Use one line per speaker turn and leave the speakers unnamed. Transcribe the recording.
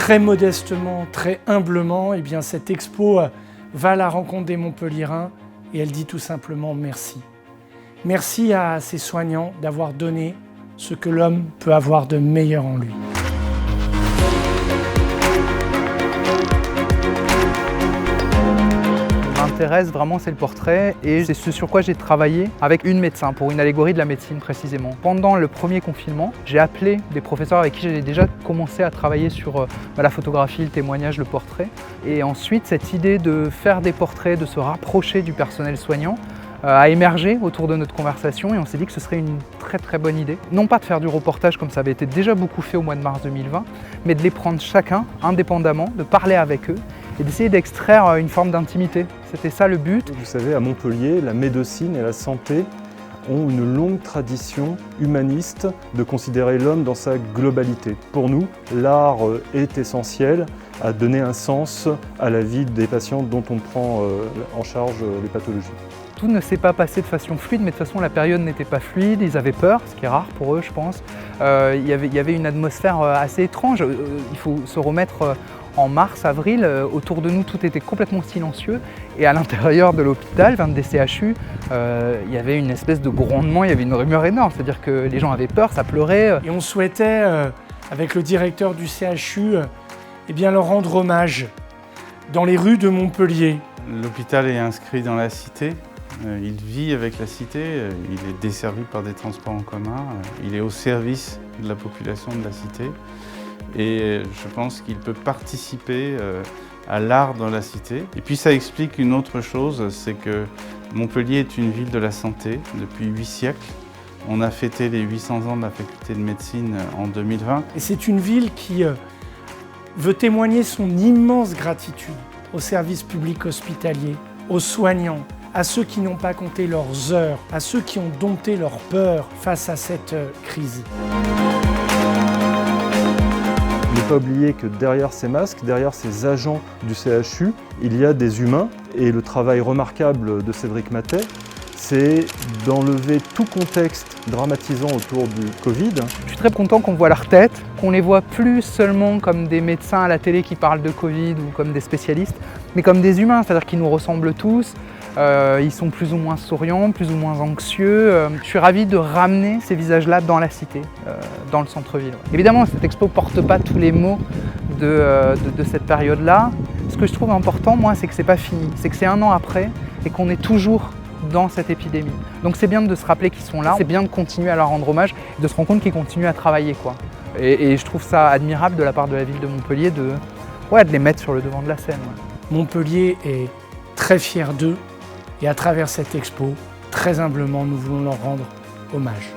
très modestement, très humblement, eh bien, cette expo va à la rencontre des Montpelliérains et elle dit tout simplement merci. Merci à ces soignants d'avoir donné ce que l'homme peut avoir de meilleur en lui.
M'intéresse vraiment, c'est le portrait et c'est ce sur quoi j'ai travaillé avec une médecin pour une allégorie de la médecine précisément. Pendant le premier confinement, j'ai appelé des professeurs avec qui j'avais déjà commencé à travailler sur la photographie, le témoignage, le portrait. Et ensuite, cette idée de faire des portraits, de se rapprocher du personnel soignant a émergé autour de notre conversation et on s'est dit que ce serait une très bonne idée. Non pas de faire du reportage comme ça avait été déjà beaucoup fait au mois de mars 2020, mais de les prendre chacun indépendamment, de parler avec eux et d'essayer d'extraire une forme d'intimité. C'était ça le but.
Vous savez, à Montpellier, la médecine et la santé ont une longue tradition humaniste de considérer l'homme dans sa globalité. Pour nous, l'art est essentiel à donner un sens à la vie des patients dont on prend en charge les pathologies.
Tout ne s'est pas passé de façon fluide, mais de toute façon la période n'était pas fluide, ils avaient peur, ce qui est rare pour eux je pense. Il y avait une atmosphère assez étrange, il faut se remettre en mars, avril, autour de nous tout était complètement silencieux et à l'intérieur de l'hôpital, des CHU, il y avait une espèce de grondement, il y avait une rumeur énorme, c'est-à-dire que les gens avaient peur, ça pleurait.
Et on souhaitait, avec le directeur du CHU, eh bien, leur rendre hommage dans les rues de Montpellier.
L'hôpital est inscrit dans la cité. Il vit avec la cité, il est desservi par des transports en commun, il est au service de la population de la cité et je pense qu'il peut participer à l'art dans la cité. Et puis ça explique une autre chose, c'est que Montpellier est une ville de la santé depuis 8 siècles. On a fêté les 800 ans de la faculté de médecine en 2020.
Et c'est une ville qui veut témoigner son immense gratitude au service public hospitalier, aux soignants, à ceux qui n'ont pas compté leurs heures, à ceux qui ont dompté leur peur face à cette crise.
Ne pas oublier que derrière ces masques, derrière ces agents du CHU, il y a des humains et le travail remarquable de Cédric Matet, c'est d'enlever tout contexte dramatisant autour du Covid.
Je suis très content qu'on voit leur tête, qu'on les voit plus seulement comme des médecins à la télé qui parlent de Covid ou comme des spécialistes, mais comme des humains, c'est-à-dire qu'ils nous ressemblent tous. Ils sont plus ou moins souriants, plus ou moins anxieux. Je suis ravi de ramener ces visages-là dans la cité, dans le centre-ville. Évidemment, cette expo ne porte pas tous les maux de cette période-là. Ce que je trouve important, moi, c'est que c'est pas fini. C'est que c'est 1 an après et qu'on est toujours dans cette épidémie. Donc c'est bien de se rappeler qu'ils sont là, c'est bien de continuer à leur rendre hommage, de se rendre compte qu'ils continuent à travailler, quoi. Et je trouve ça admirable de la part de la ville de Montpellier de les mettre sur le devant de la scène. Ouais.
Montpellier est très fier d'eux et à travers cette expo, très humblement, nous voulons leur rendre hommage.